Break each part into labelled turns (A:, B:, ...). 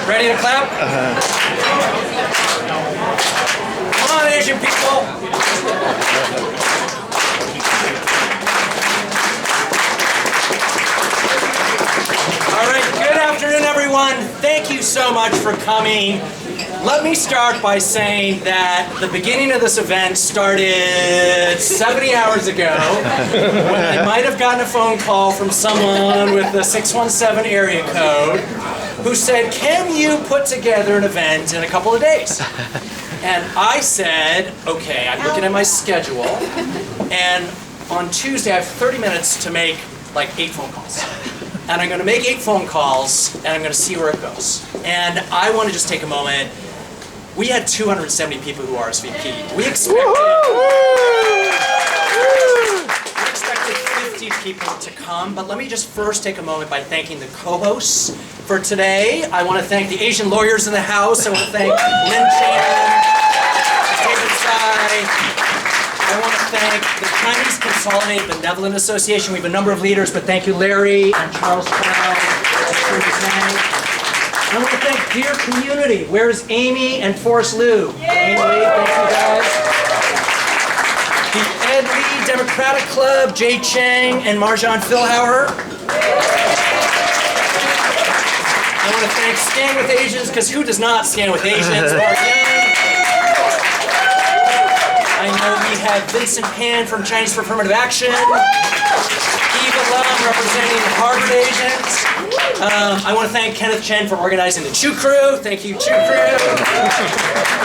A: Ready to clap? Come on, Asian people. All right, good afternoon, everyone. Thank you so much for coming. Let me start by saying that the beginning of this event started 70 hours ago when I might have gotten a phone call from someone with the 617 area code who said, "Can you put together an event in a couple of days?" And I said, okay, I'm looking at my schedule, and on Tuesday I have 30 minutes to make like 8 phone calls. And I'm going to make 8 phone calls, and I'm going to see where it goes. And I want to just take a moment. We had 270 people who RSVP'd. We expected 50 people to come, but let me just first take a moment by thanking the co-hosts for today. I want to thank the Asian lawyers in the house. I want to thank Lynn Chan, David Chiu. I want to thank the Chinese Consolidated Benevolent Association. We have a number of leaders, but thank you, Larry and Charles Chow. I want to thank Dear Community. Where's Amy and Forrest Liu? Amy, thank you guys. The Ed Lee Democratic Club, Jay Chang and Marjan Philhauer. I want to thank Stand With Asians, because who does not stand with Asians? I know we have Vincent Pan from Chinese for Affirmative Action. Eva Lam representing Harvard Asians. I want to thank Kenneth Chen for organizing the Chiu Crew. Thank you, Chiu Crew.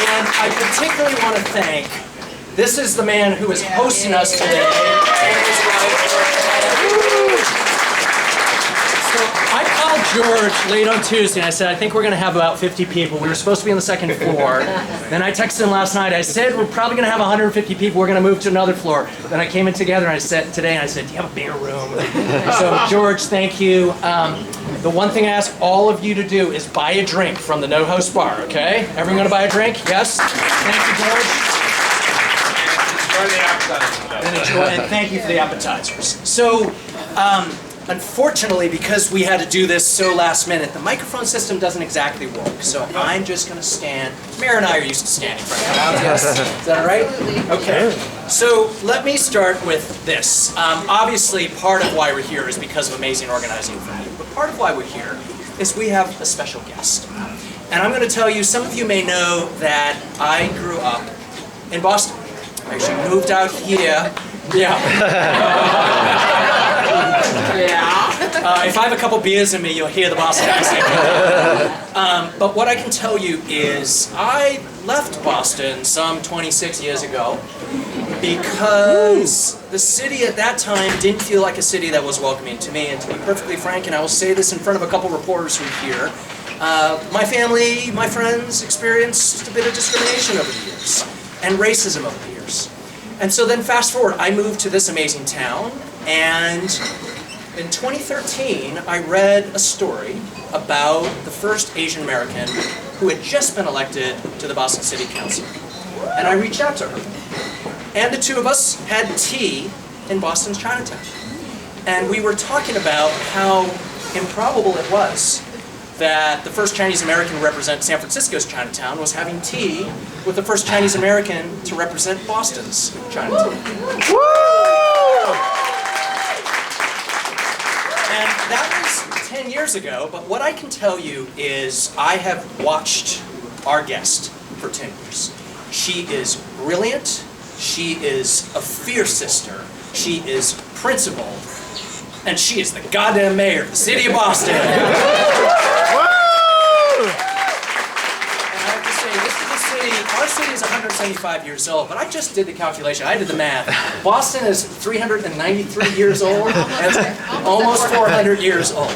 A: And I particularly want to thank, this is the man who is hosting us today. So I called George late on Tuesday and I said, I think we're going to have about 50 people. We were supposed to be on the second floor. Then I texted him last night. I said, we're probably going to have 150 people. We're going to move to another floor. Then I came in together and I said, today, and I said, do you have a bigger room? So George, thank you. The one thing I ask all of you to do is buy a drink from the No Host Bar, okay? Everyone going to buy a drink? Yes? Thank you, George.
B: Enjoy the appetizers.
A: And thank you for the appetizers. So, unfortunately, because we had to do this so last minute, the microphone system doesn't exactly work. So I'm just going to stand. Mayor and I are used to standing for crowds. Yes. Is that all right? Okay. So let me start with this. Obviously, part of why we're here is because of amazing organizing from you. But part of why we're here is we have a special guest. And I'm going to tell you, some of you may know that I grew up in Boston. I actually moved out here. Yeah. If I have a couple beers in me, you'll hear the Boston accent. But what I can tell you is I left Boston some 26 years ago because the city at that time didn't feel like a city that was welcoming to me. And to be perfectly frank, and I will say this in front of a couple reporters who are here, my family, my friends experienced a bit of discrimination over the years and racism over the years. And so then fast forward, I moved to this amazing town, and in 2013, I read a story about the first Asian American who had just been elected to the Boston City Council. And I reached out to her. And the two of us had tea in Boston's Chinatown. And we were talking about how improbable it was that the first Chinese American to represent San Francisco's Chinatown was having tea with the first Chinese American to represent Boston's Chinatown. And that was 10 years ago, but what I can tell you is I have watched our guest for 10 years. She is brilliant, she is a fierce sister, she is principled, and she is the goddamn mayor of the city of Boston. Our city is 175 years old, but I just did the calculation. I did the math. Boston is 393 years old. That's almost 400 years old.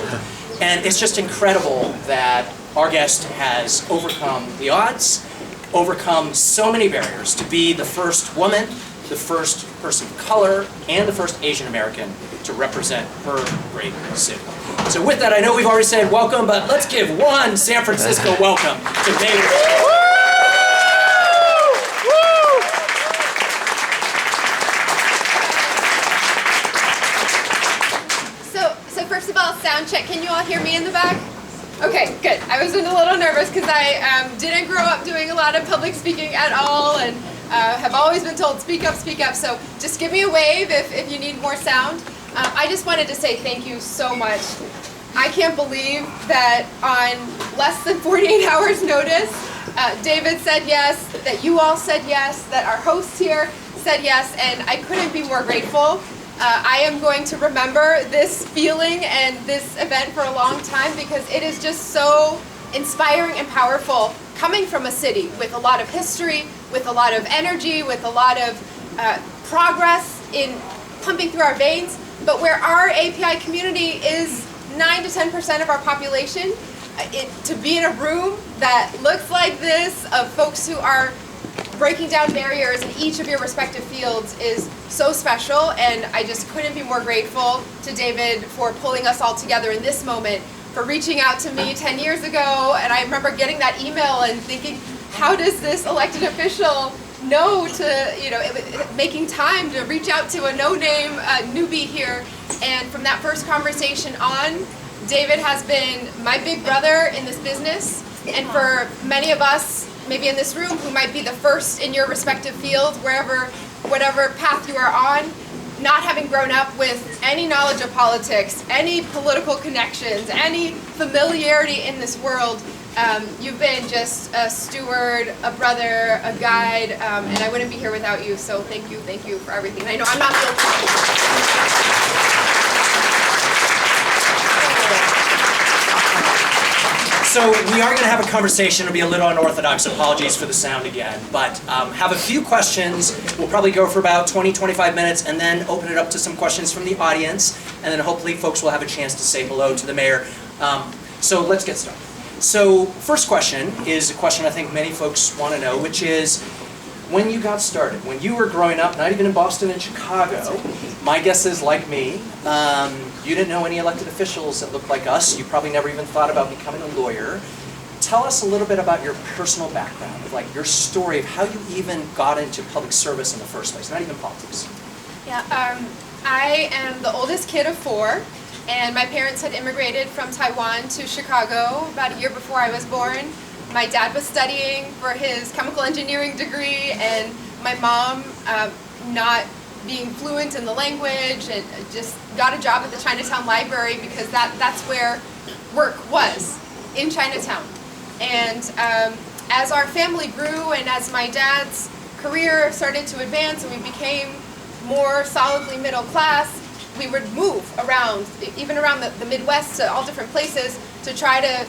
A: And it's just incredible that our guest has overcome the odds, overcome so many barriers to be the first woman, the first person of color, and the first Asian American to represent her great city. So with that, I know we've already said welcome, but let's give one San Francisco welcome to Mayor.
C: Sound check. Can you all hear me in the back? Okay, good. I was a little nervous because I didn't grow up doing a lot of public speaking at all, and have always been told, speak up, so just give me a wave if you need more sound. I just wanted to say thank you so much. I can't believe that on less than 48 hours notice, David said yes, that you all said yes, that our hosts here said yes, and I couldn't be more grateful. I am going to remember this feeling and this event for a long time because it is just so inspiring and powerful coming from a city with a lot of history, with a lot of energy, with a lot of progress in pumping through our veins, but where our API community is 9 to 10% of our population. To be in a room that looks like this, of folks who are breaking down barriers in each of your respective fields, is so special, and I just couldn't be more grateful to David for pulling us all together in this moment, for reaching out to me 10 years ago, and I remember getting that email and thinking, how does this elected official know to, making time to reach out to a no-name newbie here, and from that first conversation on, David has been my big brother in this business, and for many of us, maybe in this room, who might be the first in your respective fields, whatever path you are on, not having grown up with any knowledge of politics, any political connections, any familiarity in this world, you've been just a steward, a brother, a guide, and I wouldn't be here without you, so thank you for everything. And I know I'm not the only.
A: So we are going to have a conversation. It'll be a little unorthodox. Apologies for the sound again. But have a few questions. We'll probably go for about 20, 25 minutes and then open it up to some questions from the audience. And then hopefully folks will have a chance to say hello to the mayor. So let's get started. So first question is a question I think many folks want to know, which is, when you got started, when you were growing up, not even in Boston and Chicago, my guess is, like me, you didn't know any elected officials that looked like us. You probably never even thought about becoming a lawyer. Tell us a little bit about your personal background, like your story of how you even got into public service in the first place, not even politics.
C: Yeah, I am the oldest kid of 4, and my parents had immigrated from Taiwan to Chicago about a year before I was born. My dad was studying for his chemical engineering degree, and my mom, not being fluent in the language, and just got a job at the Chinatown library because that's where work was, in Chinatown. And as our family grew and as my dad's career started to advance and we became more solidly middle class, we would move around, even around the Midwest, to all different places to try to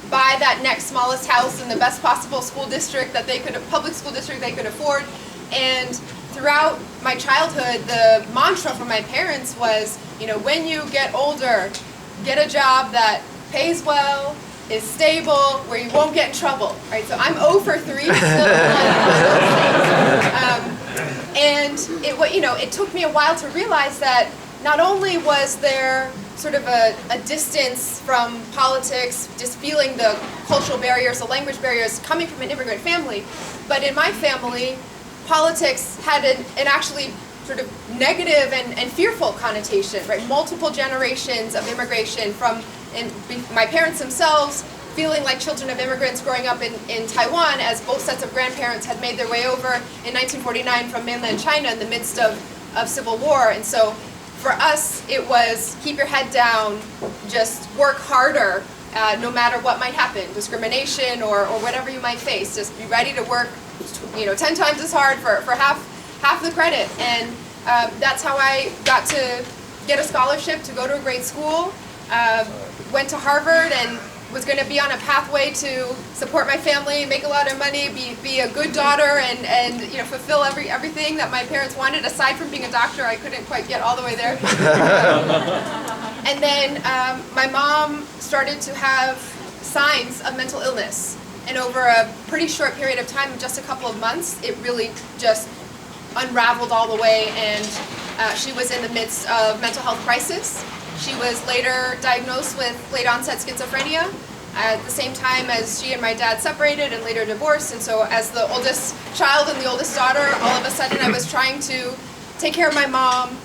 C: buy that next smallest house in the best possible school district that they could, public school district they could afford. And throughout my childhood, the mantra from my parents was, when you get older, get a job that pays well, is stable, where you won't get in trouble, right? So I'm 0 for 3 still. And it took me a while to realize that not only was there sort of a distance from politics, just feeling the cultural barriers, the language barriers coming from an immigrant family, but in my family, politics had an actually sort of negative and fearful connotation, right? Multiple generations of immigration my parents themselves feeling like children of immigrants growing up in Taiwan, as both sets of grandparents had made their way over in 1949 from mainland China in the midst of civil war. And so for us, it was keep your head down, just work harder, no matter what might happen, discrimination or whatever you might face. Just be ready to work 10 times as hard for half the credit. And that's how I got to get a scholarship to go to a great school, went to Harvard, and was going to be on a pathway to support my family, make a lot of money, be a good daughter, and fulfill everything that my parents wanted. Aside from being a doctor, I couldn't quite get all the way there. And then my mom started to have signs of mental illness, and over a pretty short period of time, just a couple of months, it really just unraveled all the way, and she was in the midst of mental health crisis. She was later diagnosed with late onset schizophrenia at the same time as she and my dad separated and later divorced. And so as the oldest child and the oldest daughter, all of a sudden I was trying to take care of my mom,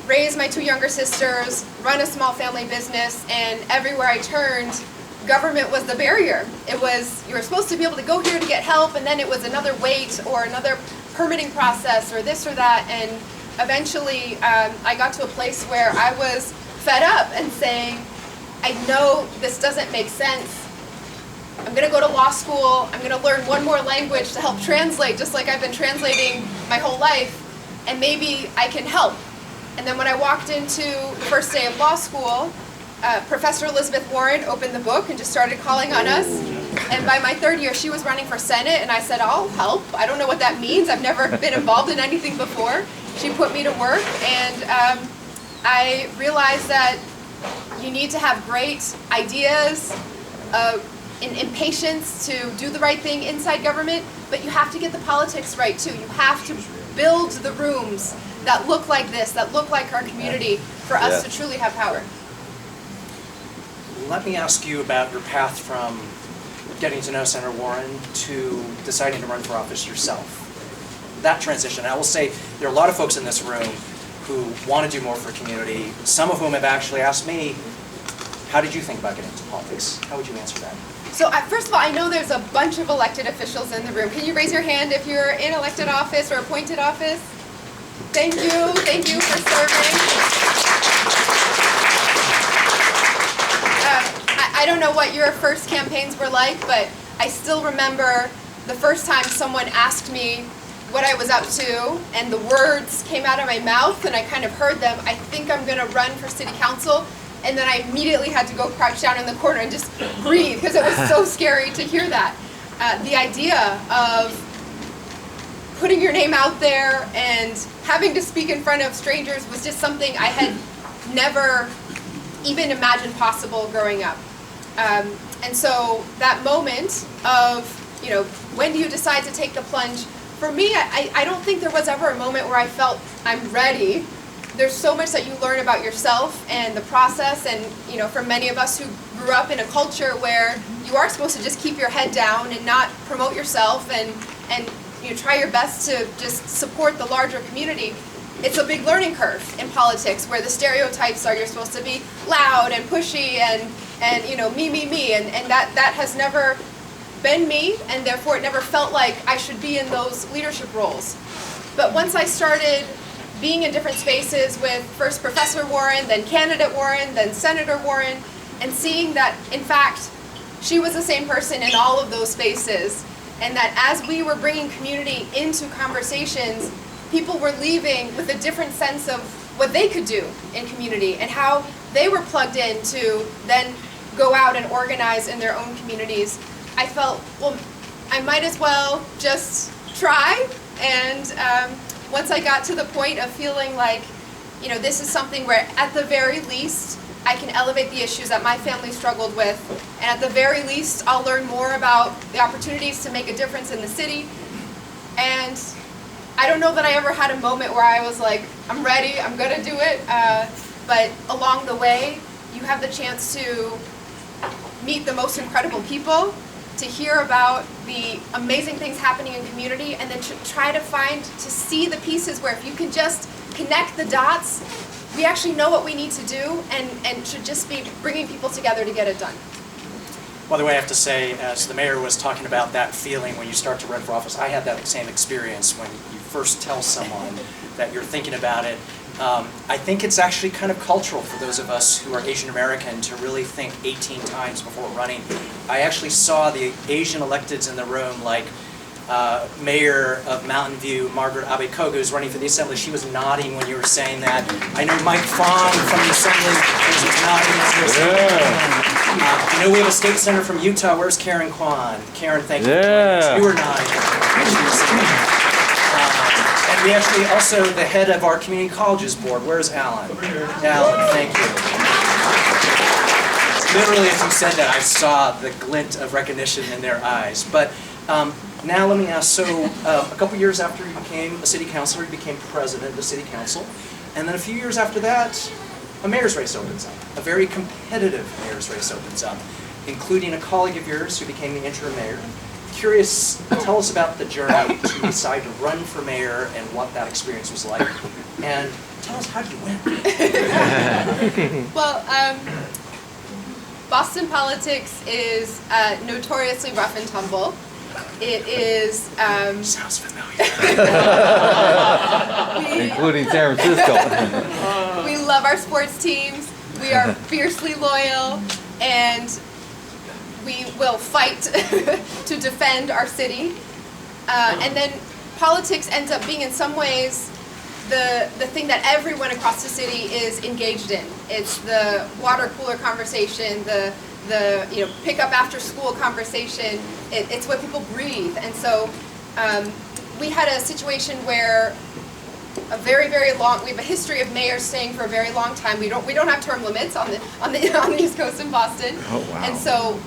C: raise my 2 younger sisters, run a small family business, and everywhere I turned, government was the barrier. It was, you were supposed to be able to go here to get help, and then it was another wait or another permitting process or this or that. And eventually I got to a place where I was fed up and saying, I know this doesn't make sense. I'm going to go to law school. I'm going to learn one more language to help translate, just like I've been translating my whole life, and maybe I can help. And then when I walked into the first day of law school, Professor Elizabeth Warren opened the book and just started calling on us. And by my third year, she was running for Senate, and I said, I'll help. I don't know what that means. I've never been involved in anything before. She put me to work, and I realized that you need to have great ideas and patience to do the right thing inside government, but you have to get the politics right too. You have to build the rooms that look like this, that look like our community, for us to truly have power.
A: Let me ask you about your path from getting to know Senator Warren to deciding to run for office yourself. That transition. I will say there are a lot of folks in this room who want to do more for community, some of whom have actually asked me, how did you think about getting into politics? How would you answer that?
C: So first of all, I know there's a bunch of elected officials in the room. Can you raise your hand if you're in elected office or appointed office? Thank you for serving. I don't know what your first campaigns were like, but I still remember the first time someone asked me what I was up to, and the words came out of my mouth, and I kind of heard them, I think I'm going to run for city council, and then I immediately had to go crouch down in the corner and just breathe, because it was so scary to hear that. The idea of putting your name out there and having to speak in front of strangers was just something I had never even imagined possible growing up. And so that moment of, when do you decide to take the plunge? For me, I don't think there was ever a moment where I felt I'm ready. There's so much that you learn about yourself and the process, and for many of us who grew up in a culture where you are supposed to just keep your head down and not promote yourself and try your best to just support the larger community, it's a big learning curve in politics where the stereotypes are you're supposed to be loud and pushy and me, and that has never been me, and therefore it never felt like I should be in those leadership roles. But once I started being in different spaces with first Professor Warren, then Candidate Warren, then Senator Warren, and seeing that, in fact, she was the same person in all of those spaces, and that as we were bringing community into conversations, people were leaving with a different sense of what they could do in community and how they were plugged in to then go out and organize in their own communities. I felt, well, I might as well just try. And once I got to the point of feeling like, this is something where at the very least I can elevate the issues that my family struggled with, and at the very least I'll learn more about the opportunities to make a difference in the city. And I don't know that I ever had a moment where I was like, I'm ready, I'm gonna do it, but along the way you have the chance to meet the most incredible people, to hear about the amazing things happening in community, and then to try to see the pieces where if you can just connect the dots, we actually know what we need to do, and should just be bringing people together to get it done.
A: By the way, I have to say, as the mayor was talking about that feeling when you start to run for office, I had that same experience when you first tell someone that you're thinking about it. I think it's actually kind of cultural for those of us who are Asian American to really think 18 times before running. I actually saw the Asian electeds in the room, like Mayor of Mountain View, Margaret Abe-Koga, who's running for the Assembly. She was nodding when you were saying that. I know Mike Fong from the Assembly was nodding as you were saying that. I know we have a state senator from Utah. Where's Karen Kwan? Karen, thank you.
D: Yeah.
A: You were nodding when she was saying that. And we actually also, the head of our community colleges board. Where's Alan? Alan, thank you. Literally, as you said that, I saw the glint of recognition in their eyes. But now let me ask, so a couple years after you became a city councilor, you became president of the city council. And then a few years after that, a mayor's race opens up. A very competitive mayor's race opens up, including a colleague of yours who became the interim mayor. Curious, tell us about the journey to decide to run for mayor and what that experience was like. And tell us, how did you win?
C: Well, Boston politics is notoriously rough and tumble. It is...
A: Sounds familiar.
D: Including San Francisco.
C: We love our sports teams. We are fiercely loyal, and we will fight to defend our city. And then politics ends up being, in some ways, the thing that everyone across the city is engaged in. It's the water cooler conversation, the pick up after school conversation. It's what people breathe. And so we had a situation where a very, very long, we have a history of mayors staying for a very long time. We don't have term limits on the East Coast in Boston.
D: Oh, wow.
C: And so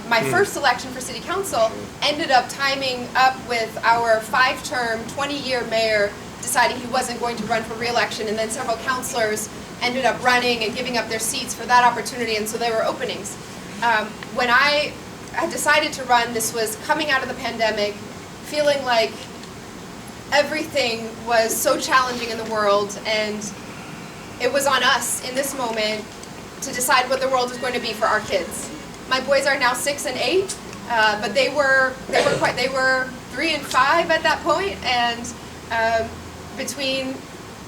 C: my first election for city council ended up timing up with our 5-term, 20-year mayor deciding he wasn't going to run for re-election, and then several councilors ended up running and giving up their seats for that opportunity, and so there were openings. When I had decided to run, this was coming out of the pandemic, feeling like everything was so challenging in the world, and it was on us in this moment to decide what the world was going to be for our kids. My boys are now 6 and 8, but they were 3 and 5 at that point, and between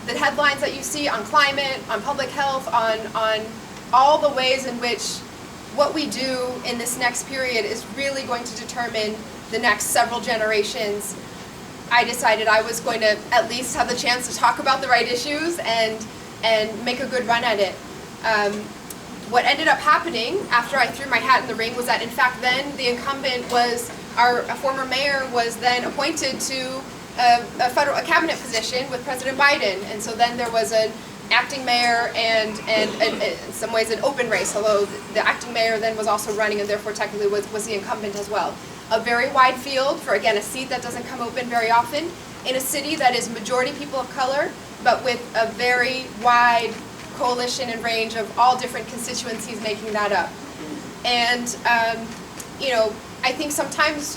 C: the headlines that you see on climate, on public health, on all the ways in which what we do in this next period is really going to determine the next several generations, I decided I was going to at least have the chance to talk about the right issues and make a good run at it. What ended up happening after I threw my hat in the ring was that, in fact, then the incumbent was, a former mayor was then appointed to a cabinet position with President Biden, and so then there was an acting mayor and in some ways an open race, although the acting mayor then was also running and therefore technically was the incumbent as well. A very wide field for, again, a seat that doesn't come open very often in a city that is majority people of color, but with a very wide coalition and range of all different constituencies making that up. And, I think sometimes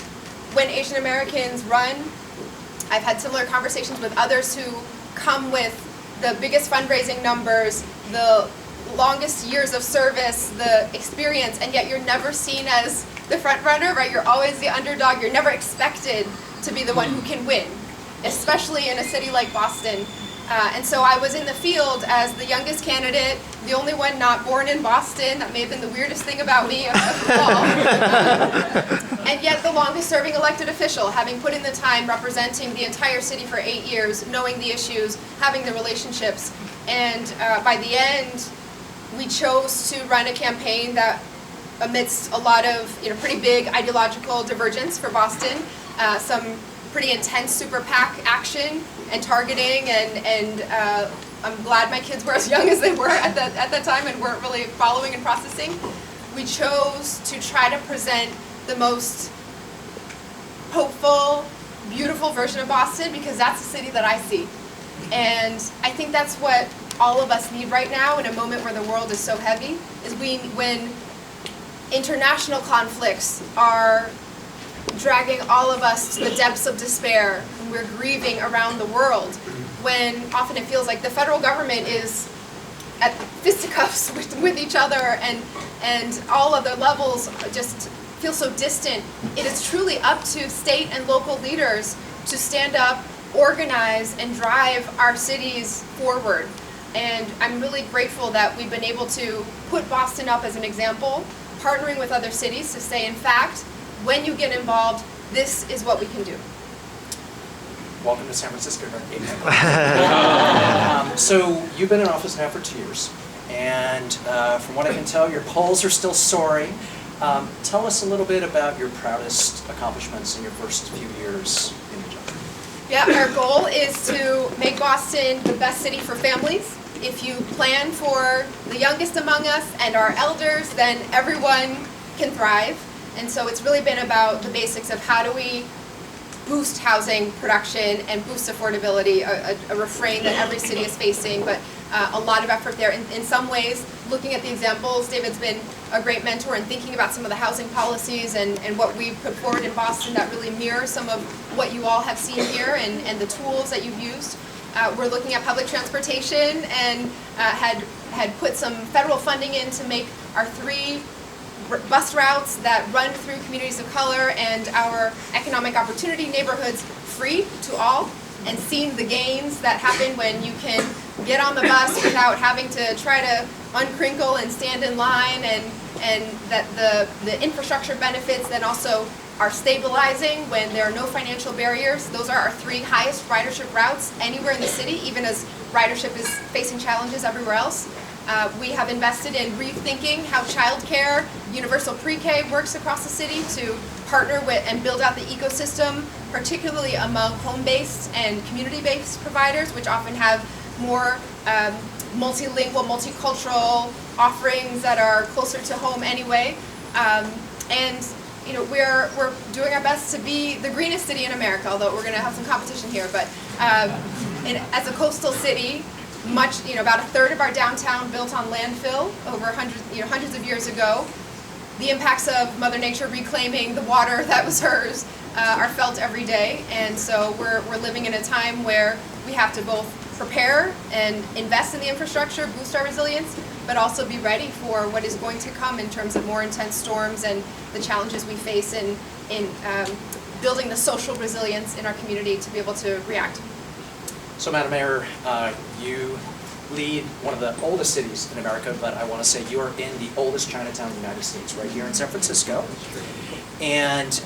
C: when Asian Americans run, I've had similar conversations with others who come with the biggest fundraising numbers, the longest years of service, the experience, and yet you're never seen as the front runner, right? You're always the underdog. You're never expected to be the one who can win, especially in a city like Boston. And so I was in the field as the youngest candidate, the only one not born in Boston. That may have been the weirdest thing about me of all. And yet the longest serving elected official, having put in the time representing the entire city for 8 years, knowing the issues, having the relationships. And by the end, we chose to run a campaign that, amidst a lot of pretty big ideological divergence for Boston, some pretty intense super PAC action and targeting, and I'm glad my kids were as young as they were at that time and weren't really following and processing. We chose to try to present the most hopeful, beautiful version of Boston, because that's the city that I see. And I think that's what all of us need right now in a moment where the world is so heavy, is when international conflicts are dragging all of us to the depths of despair, and we're grieving around the world, when often it feels like the federal government is at fisticuffs with each other, and all other levels just feel so distant. It is truly up to state and local leaders to stand up, organize, and drive our cities forward. And I'm really grateful that we've been able to put Boston up as an example, partnering with other cities to say, in fact, when you get involved, this is what we can do.
A: Welcome to San Francisco. So you've been in office now for 2 years, and from what I can tell, your polls are still soaring. Tell us a little bit about your proudest accomplishments in your first few years in the job.
C: Yeah, our goal is to make Boston the best city for families. If you plan for the youngest among us and our elders, then everyone can thrive. And so it's really been about the basics of how do we boost housing production and boost affordability, a refrain that every city is facing, but a lot of effort there. In some ways, looking at the examples, David's been a great mentor in thinking about some of the housing policies and what we've put forward in Boston that really mirror some of what you all have seen here and the tools that you've used. We're looking at public transportation and had put some federal funding in to make our 3 bus routes that run through communities of color and our economic opportunity neighborhoods free to all, and seeing the gains that happen when you can get on the bus without having to try to uncrinkle and stand in line, and that the infrastructure benefits then also are stabilizing when there are no financial barriers. Those are our 3 highest ridership routes anywhere in the city, even as ridership is facing challenges everywhere else. We have invested in rethinking how childcare, universal pre-K works across the city to partner with and build out the ecosystem, particularly among home-based and community-based providers, which often have more multilingual, multicultural offerings that are closer to home anyway. And you know, we're doing our best to be the greenest city in America, although we're going to have some competition here. But as a coastal city, about a third of our downtown built on landfill over hundreds of years ago. The impacts of Mother Nature reclaiming the water that was hers are felt every day, and so we're living in a time where we have to both prepare and invest in the infrastructure, boost our resilience, but also be ready for what is going to come in terms of more intense storms and the challenges we face in building the social resilience in our community to be able to react.
A: So, Madam Mayor, you lead one of the oldest cities in America, but I want to say you are in the oldest Chinatown in the United States, right here in San Francisco. And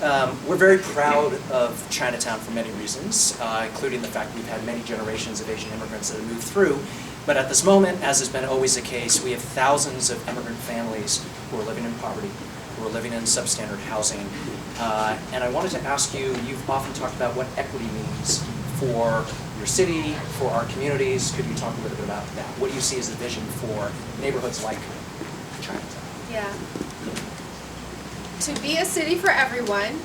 A: we're very proud of Chinatown for many reasons, including the fact we've had many generations of Asian immigrants that have moved through. But at this moment, as has been always the case, we have thousands of immigrant families who are living in poverty, who are living in substandard housing. And I wanted to ask you, you've often talked about what equity means for your city, for our communities. Could you talk a little bit about that? What do you see as the vision for neighborhoods like Chinatown?
C: Yeah. To be a city for everyone,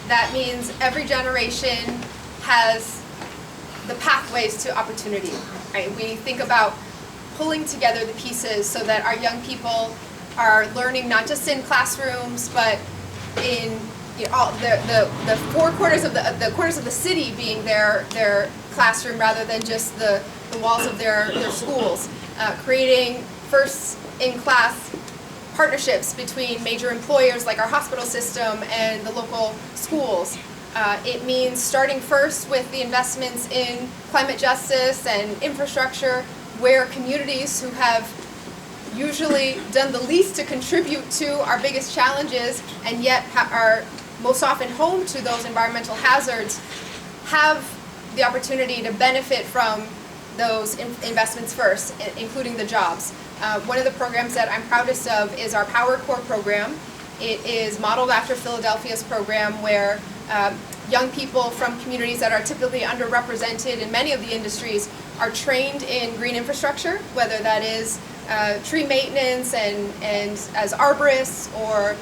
C: that means every generation has the pathways to opportunity, right? We think about pulling together the pieces so that our young people are learning not just in classrooms, but in all the 4 quarters of the corners of the city being their classroom rather than just the walls of their schools. Creating first-in-class partnerships between major employers like our hospital system and the local schools. It means starting first with the investments in climate justice and infrastructure, where communities who have usually done the least to contribute to our biggest challenges and yet are most often home to those environmental hazards have the opportunity to benefit from those investments first, including the jobs. One of the programs that I'm proudest of is our Power Corps program. It is modeled after Philadelphia's program, where young people from communities that are typically underrepresented in many of the industries are trained in green infrastructure, whether that is tree maintenance and as arborists, or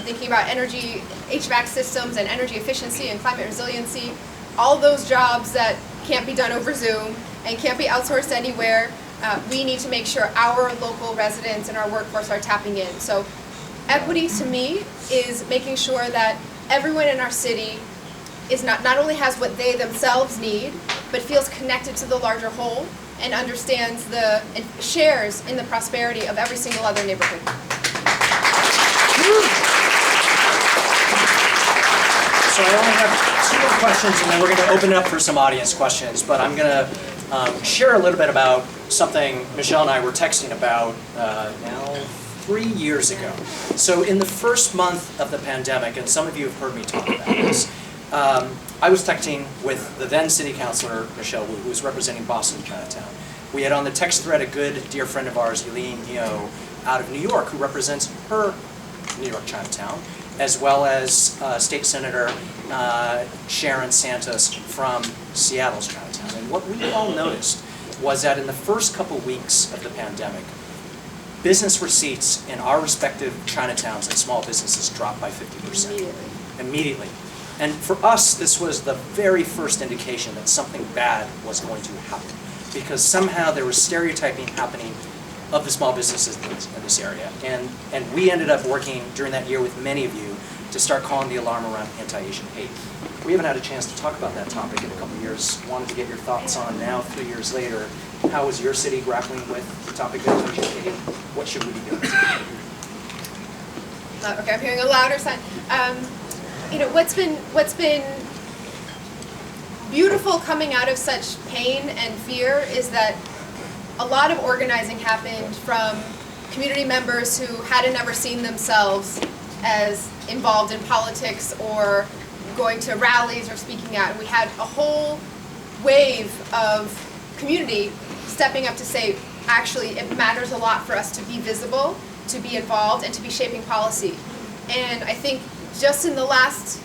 C: thinking about energy, HVAC systems and energy efficiency and climate resiliency. All those jobs that can't be done over Zoom and can't be outsourced anywhere, we need to make sure our local residents and our workforce are tapping in. So equity to me is making sure that everyone in our city is not only has what they themselves need, but feels connected to the larger whole and understands and shares in the prosperity of every single other neighborhood.
A: So I only have 2 more questions, and then we're going to open it up for some audience questions. But I'm going to share a little bit about something Michelle and I were texting about now 3 years ago. So in the first month of the pandemic, and some of you have heard me talk about this, I was texting with the then city councilor, Michelle Wu, who was representing Boston Chinatown. We had on the text thread a good dear friend of ours, Eileen Yeo, out of New York, who represents her New York Chinatown, as well as State Senator Sharon Santos from Seattle's Chinatown. And what we all noticed was that in the first couple weeks of the pandemic, business receipts in our respective Chinatowns and small businesses dropped by 50%. Immediately. And for us, this was the very first indication that something bad was going to happen, because somehow there was stereotyping happening of the small businesses in this area. And we ended up working during that year with many of you to start calling the alarm around anti-Asian hate. We haven't had a chance to talk about that topic in a couple of years. Wanted to get your thoughts on now, 3 years later. How is your city grappling with the topic of anti-Asian hate? What should we be doing?
C: Okay, I'm hearing a louder sign. What's been beautiful coming out of such pain and fear is that a lot of organizing happened from community members who hadn't ever seen themselves as involved in politics or going to rallies or speaking out. And we had a whole wave of community stepping up to say, actually, it matters a lot for us to be visible, to be involved, and to be shaping policy. And I think just in the last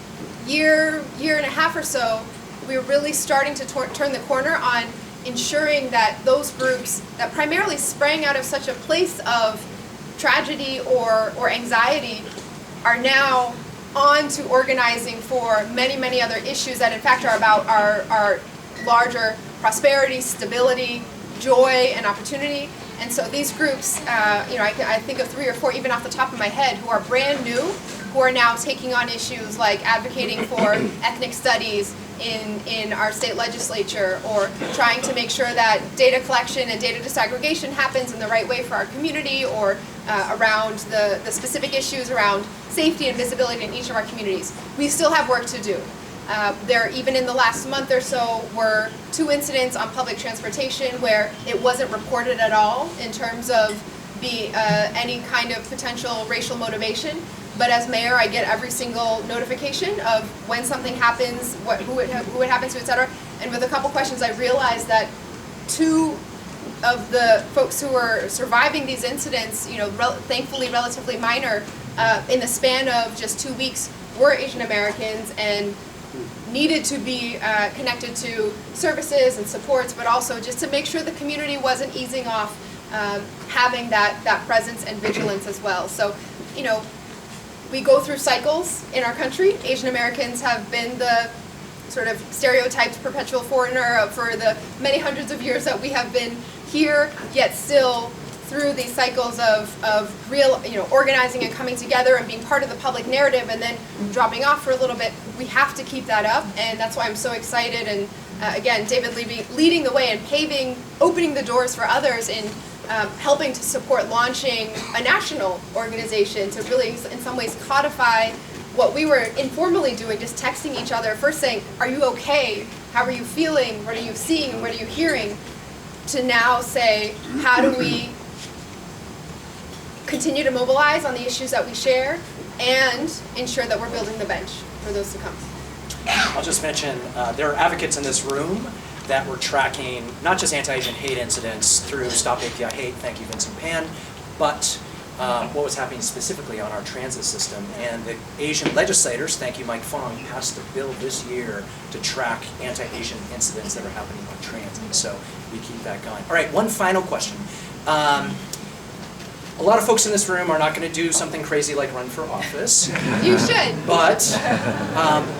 C: year and a half or so, we're really starting to turn the corner on ensuring that those groups that primarily sprang out of such a place of tragedy or anxiety are now on to organizing for many, many other issues that in fact are about our larger prosperity, stability, joy, and opportunity. And so these groups, I think of 3 or 4 even off the top of my head who are brand new, who are now taking on issues like advocating for ethnic studies in our state legislature, or trying to make sure that data collection and data disaggregation happens in the right way for our community, or around the specific issues around safety and visibility in each of our communities. We still have work to do. There, even in the last month or so, were 2 incidents on public transportation where it wasn't reported at all in terms of any kind of potential racial motivation. But as mayor, I get every single notification of when something happens, who it happens to, et cetera. And with a couple questions, I realized that 2 of the folks who were surviving these incidents, thankfully relatively minor, in the span of just 2 weeks, were Asian Americans and needed to be connected to services and supports, but also just to make sure the community wasn't easing off, having that presence and vigilance as well. So, we go through cycles in our country. Asian Americans have been the sort of stereotyped perpetual foreigner for the many hundreds of years that we have been here, yet still through these cycles of real, organizing and coming together and being part of the public narrative and then dropping off for a little bit. We have to keep that up, and that's why I'm so excited. And again, David leading the way and opening the doors for others in helping to support launching a national organization to really, in some ways, codify what we were informally doing, just texting each other, first saying, are you okay? How are you feeling? What are you seeing? What are you hearing? To now say, how do we continue to mobilize on the issues that we share and ensure that we're building the bench for those to come.
A: I'll just mention, there are advocates in this room that were tracking not just anti-Asian hate incidents through Stop API Hate, thank you Vincent Pan, but what was happening specifically on our transit system. And the Asian legislators, thank you Mike Fong, passed a bill this year to track anti-Asian incidents that are happening on transit. So we keep that going. All right, one final question. A lot of folks in this room are not going to do something crazy like run for office.
C: You should.
A: But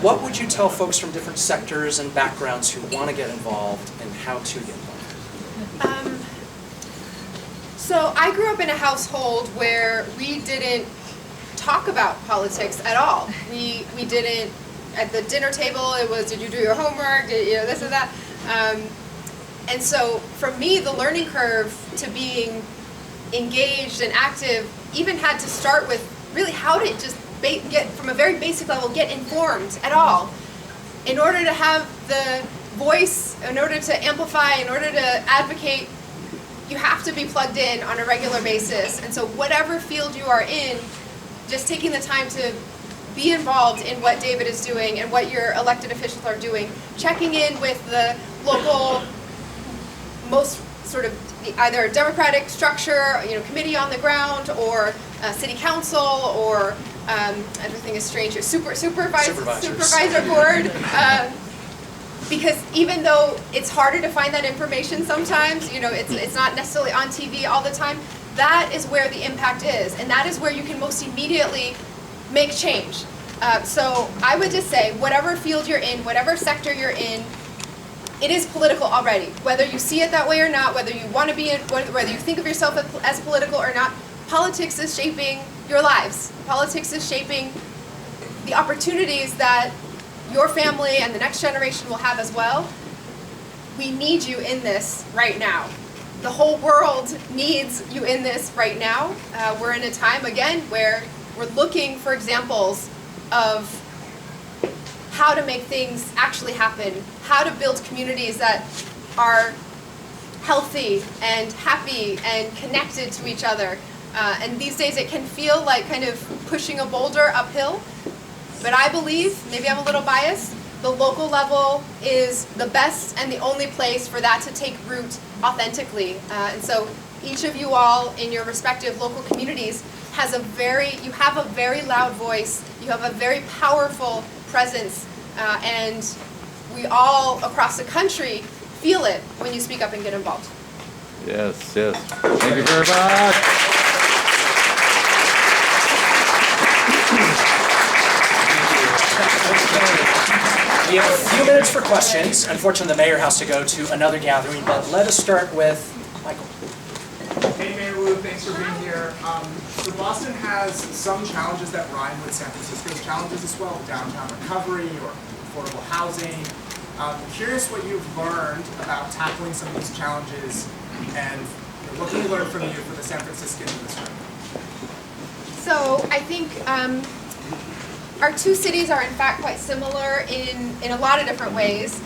A: what would you tell folks from different sectors and backgrounds who want to get involved and how to get involved?
C: So I grew up in a household where we didn't talk about politics at all. We didn't, at the dinner table, it was, did you do your homework, this or that. And so for me, the learning curve to being engaged and active even had to start with really how to just get, from a very basic level, get informed at all. In order to have the voice, in order to amplify, in order to advocate, you have to be plugged in on a regular basis. And so whatever field you are in, just taking the time to be involved in what David is doing and what your elected officials are doing, checking in with the local, most sort of either democratic structure, committee on the ground, or city council, or everything is strange here, supervisor board. Because even though it's harder to find that information sometimes, it's not necessarily on TV all the time, that is where the impact is, and that is where you can most immediately make change. So I would just say, whatever field you're in, whatever sector you're in, it is political already. Whether you see it that way or not, whether you want to be in, whether you think of yourself as political or not, politics is shaping your lives. Politics is shaping the opportunities that your family and the next generation will have as well. We need you in this right now. The whole world needs you in this right now. We're in a time, again, where we're looking for examples of how to make things actually happen, how to build communities that are healthy and happy and connected to each other. And these days it can feel like kind of pushing a boulder uphill, but I believe, maybe I'm a little biased, the local level is the best and the only place for that to take root authentically. And so each of you all in your respective local communities you have a very loud voice, you have a very powerful presence, and we all across the country feel it when you speak up and get involved.
D: Yes, yes. Thank you very much.
A: We have a few minutes for questions. Unfortunately, the mayor has to go to another gathering, but let us start with Michael.
E: Hey, Mayor Wu, thanks for being here. So Boston has some challenges that rhyme with San Francisco's challenges as well, downtown recovery or affordable housing. I'm curious what you've learned about tackling some of these challenges, and what can we learn from you for the San Franciscans in this room?
C: So I think our two cities are in fact quite similar in a lot of different ways.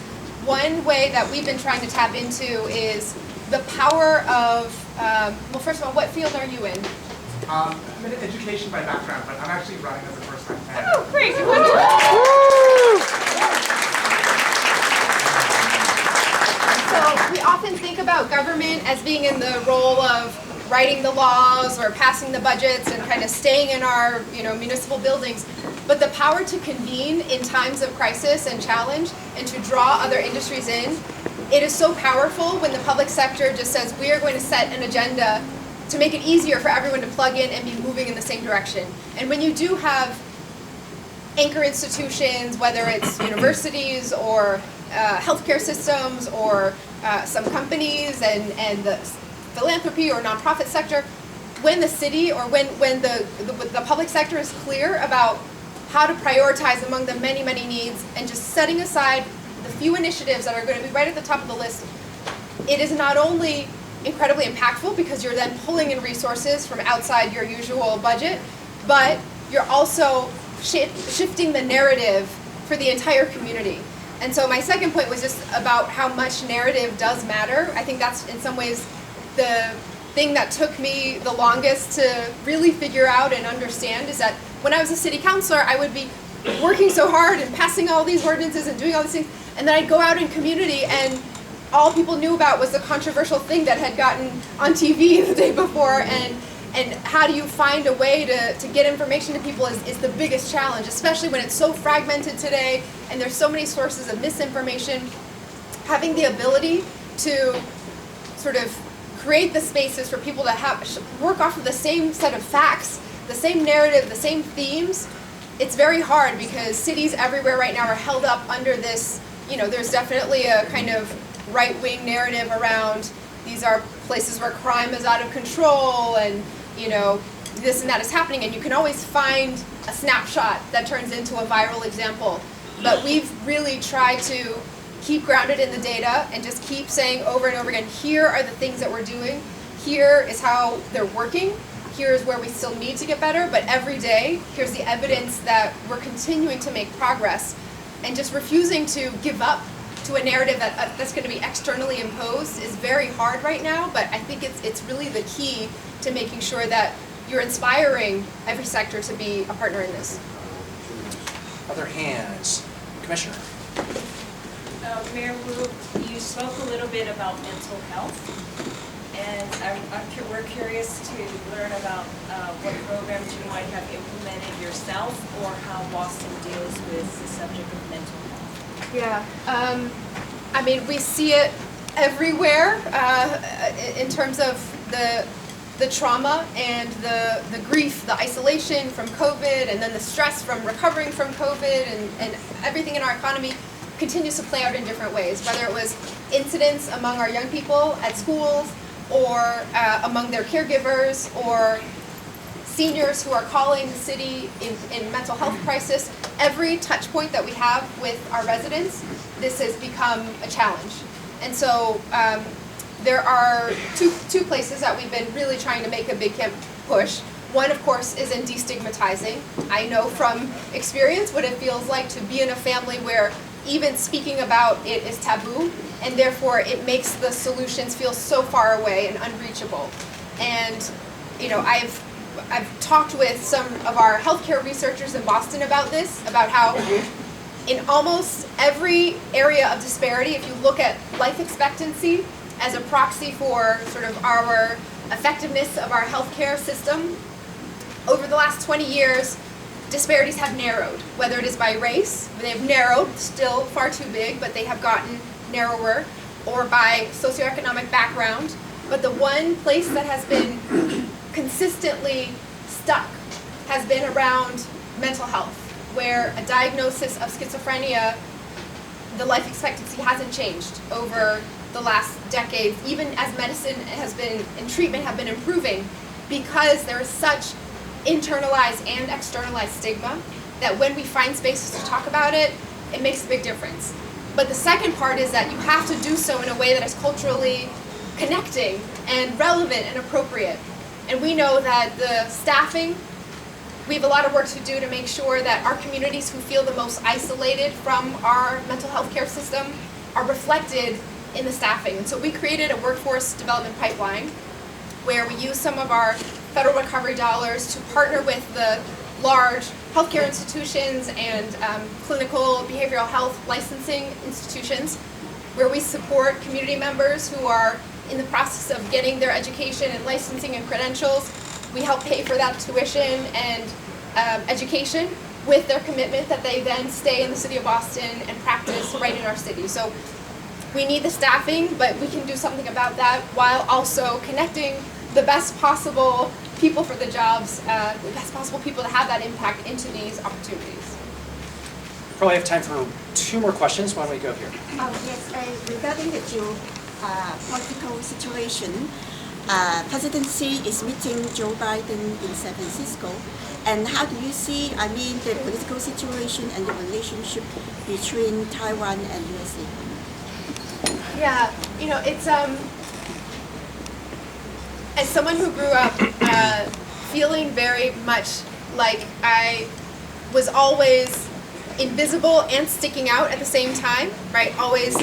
C: One way that we've been trying to tap into is the power of, well, first of all, what field are you in?
E: I'm in education by background, but I'm actually running as a first-time candidate.
C: Oh, great. So we often think about government as being in the role of writing the laws or passing the budgets and kind of staying in our municipal buildings. But the power to convene in times of crisis and challenge and to draw other industries in, it is so powerful when the public sector just says, we are going to set an agenda to make it easier for everyone to plug in and be moving in the same direction. And when you do have anchor institutions, whether it's universities or healthcare systems or some companies and the philanthropy or nonprofit sector, when the city or when the public sector is clear about how to prioritize among the many, many needs and just setting aside the few initiatives that are going to be right at the top of the list, it is not only incredibly impactful because you're then pulling in resources from outside your usual budget, but you're also shifting the narrative for the entire community. And so my second point was just about how much narrative does matter. I think that's in some ways the thing that took me the longest to really figure out and understand, is that when I was a city councilor, I would be working so hard and passing all these ordinances and doing all these things, and then I'd go out in community and all people knew about was the controversial thing that had gotten on TV the day before, and how do you find a way to get information to people is the biggest challenge, especially when it's so fragmented today and there's so many sources of misinformation. Having the ability to sort of create the spaces for people to work off of the same set of facts, the same narrative, the same themes, it's very hard because cities everywhere right now are held up under this, there's definitely a kind of right-wing narrative around these are places where crime is out of control and, this and that is happening, and you can always find a snapshot that turns into a viral example. But we've really tried to keep grounded in the data and just keep saying over and over again, here are the things that we're doing, here is how they're working, here's where we still need to get better, but every day, here's the evidence that we're continuing to make progress, and just refusing to give up to a narrative that's going to be externally imposed is very hard right now, but I think it's really the key to making sure that you're inspiring every sector to be a partner in this.
A: Other hands. Commissioner.
F: Mayor Wu, you spoke a little bit about mental health, and we're curious to learn about what programs you might have implemented yourself or how Boston deals with the subject of mental health.
C: Yeah, I mean, we see it everywhere in terms of the trauma and the grief, the isolation from COVID, and then the stress from recovering from COVID, and everything in our economy continues to play out in different ways, whether it was incidents among our young people at schools or among their caregivers or seniors who are calling the city in mental health crisis. Every touch point that we have with our residents, this has become a challenge. And so there are two places that we've been really trying to make a big push. One, of course, is in destigmatizing. I know from experience what it feels like to be in a family where even speaking about it is taboo, and therefore it makes the solutions feel so far away and unreachable. And I've talked with some of our healthcare researchers in Boston about this, about how in almost every area of disparity, if you look at life expectancy as a proxy for sort of our effectiveness of our healthcare system, over the last 20 years, disparities have narrowed, whether it is by race, they have narrowed, still far too big, but they have gotten narrower, or by socioeconomic background. But the one place that has been consistently stuck has been around mental health, where a diagnosis of schizophrenia, the life expectancy hasn't changed over the last decade, even as medicine has been and treatment have been improving, because there is such internalized and externalized stigma that when we find spaces to talk about it, it makes a big difference. But the second part is that you have to do so in a way that is culturally connecting and relevant and appropriate. And we know that the staffing, we have a lot of work to do to make sure that our communities who feel the most isolated from our mental health care system are reflected in the staffing. And so we created a workforce development pipeline where we use some of our federal recovery dollars to partner with the large healthcare institutions and clinical behavioral health licensing institutions, where we support community members who are in the process of getting their education and licensing and credentials. We help pay for that tuition and education with their commitment that they then stay in the city of Boston and practice right in our city. So we need the staffing, but we can do something about that while also connecting the best possible people for the jobs, the best possible people to have that impact into these opportunities.
A: Probably have time for 2 more questions. Why don't we go here?
G: Yes, regarding the geopolitical situation, President Xi is meeting Joe Biden in San Francisco. And how do you see, the political situation and the relationship between Taiwan and USA?
C: Yeah, it's as someone who grew up feeling very much like I was always invisible and sticking out at the same time, right? Always,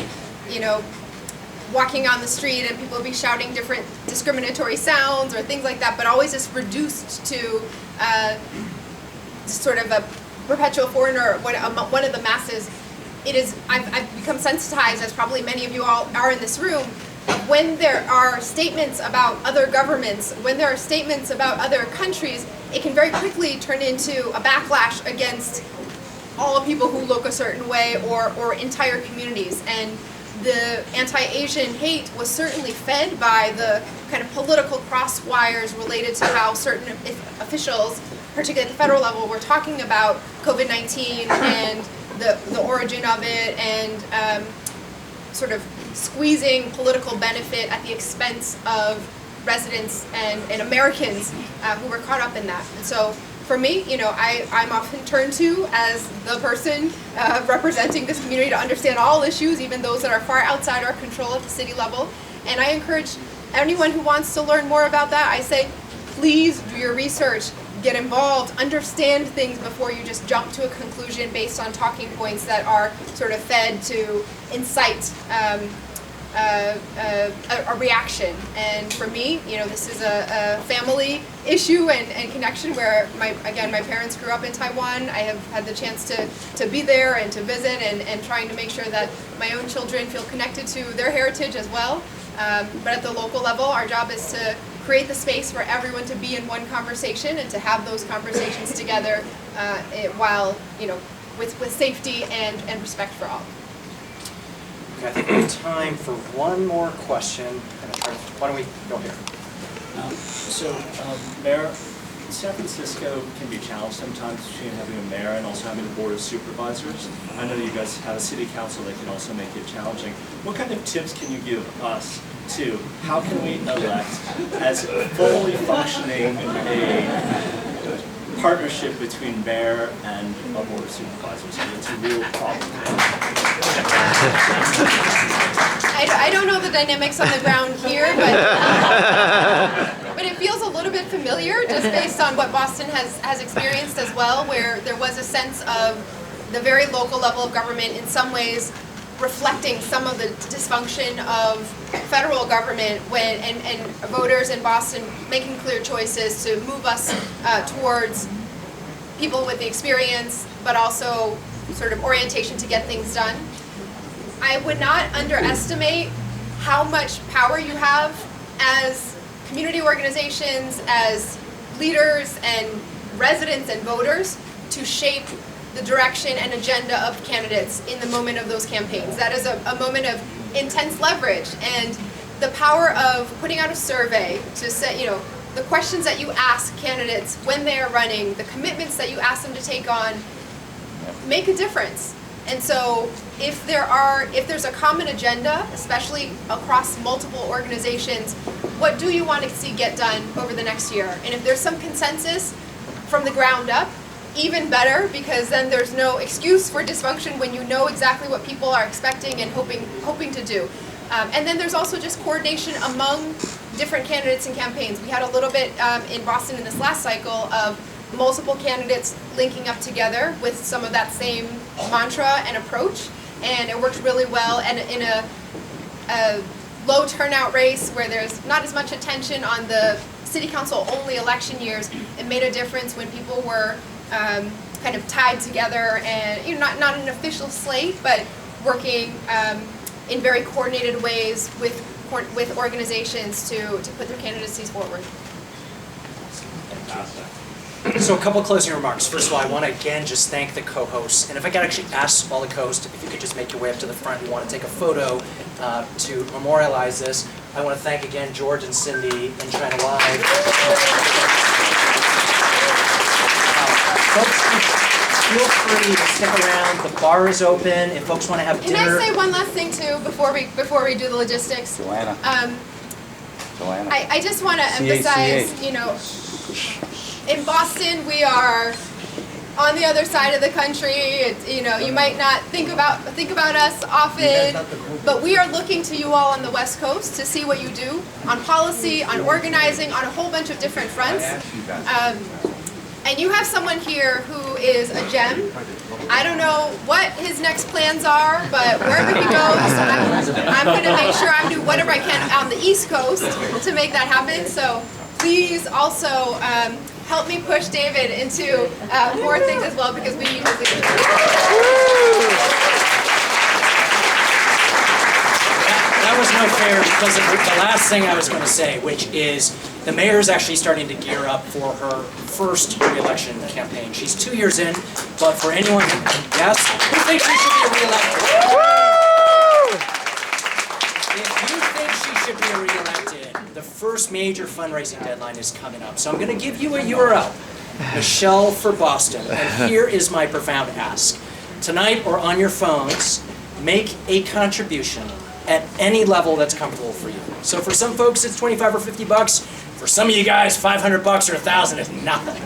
C: walking on the street and people would be shouting different discriminatory sounds or things like that, but always just reduced to sort of a perpetual foreigner, one of the masses. I've become sensitized, as probably many of you all are in this room, when there are statements about other governments, when there are statements about other countries, it can very quickly turn into a backlash against all people who look a certain way or entire communities. And the anti-Asian hate was certainly fed by the kind of political crosswires related to how certain officials, particularly at the federal level, were talking about COVID-19 and the origin of it, and sort of squeezing political benefit at the expense of residents and Americans who were caught up in that. And so for me, I'm often turned to as the person representing this community to understand all issues, even those that are far outside our control at the city level. And I encourage anyone who wants to learn more about that, I say, please do your research, get involved, understand things before you just jump to a conclusion based on talking points that are sort of fed to incite a reaction. And for me, this is a family issue and connection where my parents grew up in Taiwan. I have had the chance to be there and to visit and trying to make sure that my own children feel connected to their heritage as well. But at the local level, our job is to create the space for everyone to be in one conversation and to have those conversations together while, with safety and respect for all.
A: Okay, I think we have time for one more question. Why don't we go here?
H: Mayor, San Francisco can be challenged sometimes between having a mayor and also having a board of supervisors. I know you guys have a city council that can also make it challenging. What kind of tips can you give us to how can we elect as fully functioning a partnership between mayor and a board of supervisors? And it's a real problem.
C: I don't know the dynamics on the ground here, but it feels a little bit familiar, just based on what Boston has experienced as well, where there was a sense of the very local level of government in some ways reflecting some of the dysfunction of federal government and voters in Boston making clear choices to move us towards people with the experience, but also sort of orientation to get things done. I would not underestimate how much power you have as community organizations, as leaders and residents and voters to shape the direction and agenda of candidates in the moment of those campaigns. That is a moment of intense leverage, and the power of putting out a survey to set, the questions that you ask candidates when they are running, the commitments that you ask them to take on, make a difference. And so if there's a common agenda, especially across multiple organizations, what do you want to see get done over the next year? And if there's some consensus from the ground up, even better, because then there's no excuse for dysfunction when you know exactly what people are expecting and hoping to do. And then there's also just coordination among different candidates and campaigns. We had a little bit in Boston in this last cycle of multiple candidates linking up together with some of that same mantra and approach, and it worked really well. And in a low turnout race where there's not as much attention on the city council only election years, it made a difference when people were kind of tied together and not an official slate, but working in very coordinated ways with organizations to put their candidacies forward.
A: So a couple closing remarks. First of all, I want to again just thank the co-hosts, and if I could actually ask all the co-hosts if you could just make your way up to the front. We want to take a photo to memorialize this. I want to thank again George and Cindy and China Live. Folks, feel free to stick around. The bar is open. If folks want to have dinner.
C: Can I say one last thing too before we do the logistics?
D: Joanna.
C: I just want to emphasize, in Boston we are on the other side of the country. You might not think about us often, but we are looking to you all on the West Coast to see what you do on policy, on organizing, on a whole bunch of different fronts. And you have someone here who is a gem. I don't know what his next plans are, but wherever he goes, I'm going to make sure I do whatever I can on the East Coast to make that happen. So please also help me push David into more things as well, because we need his experience.
A: That was no fair, because of the last thing I was going to say, which is the mayor is actually starting to gear up for her first re-election campaign. She's 2 years in, but for anyone who thinks she should be re-elected? If you think she should be re-elected, the first major fundraising deadline is coming up. So I'm going to give you a URL, Michelle for Boston, and here is my profound ask. Tonight or on your phones, make a contribution at any level that's comfortable for you. So for some folks it's 25 or 50 bucks. For some of you guys, 500 bucks or 1,000 is nothing.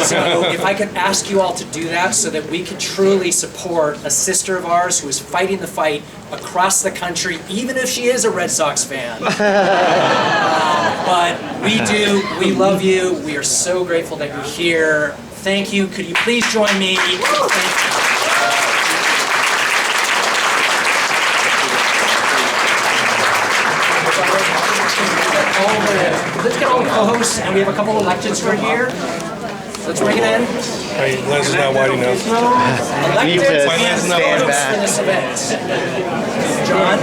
A: So if I could ask you all to do that so that we could truly support a sister of ours who is fighting the fight across the country, even if she is a Red Sox fan. But we love you. We are so grateful that you're here. Thank you. Could you please join me? Thank you. Let's get all the co-hosts, and we have a couple of electeds right here. Let's bring it in.
I: Hey, lens is not wide enough.
A: Electeds and co-hosts for this event. John?